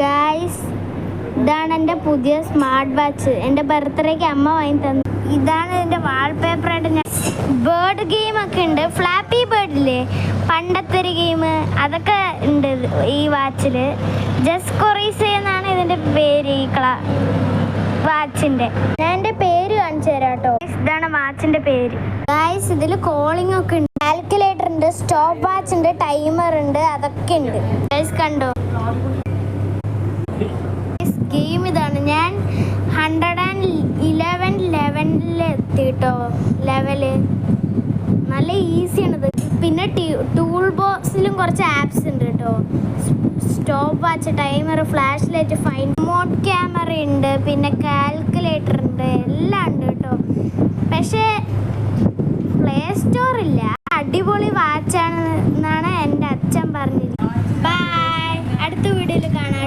Guys, ഇതാണ് എൻ്റെ പുതിയ സ്മാർട്ട് വാച്ച്. എൻ്റെ ബർത്ത്ഡേക്ക് അമ്മ വാങ്ങി തന്നു. ഇതാണ് ഇതിൻ്റെ വാൾപേപ്പറായിട്ട്. ഞാൻ ബേർഡ് ഗെയിമൊക്കെ ഉണ്ട്. ഫ്ലാപ്പി ബേർഡില്ലേ, പണ്ടത്തെ ഒരു ഗെയിം, അതൊക്കെ ഉണ്ട് ഈ വാച്ചിൽ. ജസ്റ്റ് കൊറീസ് എന്നാണ് ഇതിൻ്റെ പേര്. ഈ വാച്ചിൻ്റെ ഞാൻ എൻ്റെ പേര് കാണിച്ചു തരാം കേട്ടോ. ഇതാണ് വാച്ചിൻ്റെ പേര്. ഗായ്സ്, ഇതിൽ കോളിംഗ് ഒക്കെ ഉണ്ട്, കാൽക്കുലേറ്റർ ഉണ്ട്, സ്റ്റോപ്പ് വാച്ച് ഉണ്ട്, ടൈമർ ഉണ്ട്, അതൊക്കെ ഉണ്ട്. ഗായ്സ് കണ്ടോ, ഗെയിം ഇതാണ്. ഞാൻ 111 ലെവലിൽ എത്തി കേട്ടോ. ലെവല് നല്ല ഈസിയാണിത്. പിന്നെ ടൂൾ ബോക്സിലും കുറച്ച് ആപ്സ് ഉണ്ട് കേട്ടോ. Stopwatch, timer, flashlight, fine mode camera ഉണ്ട്, പിന്നെ കാൽക്കുലേറ്റർ ഉണ്ട്, എല്ലാം ഉണ്ട് കേട്ടോ. പക്ഷേ പ്ലേ സ്റ്റോർ ഇല്ല. അടിപൊളി വാച്ചാണ് എന്നാണ് എൻ്റെ അച്ഛൻ പറഞ്ഞത്. ബൈ, അടുത്ത വീഡിയോയിൽ കാണാം.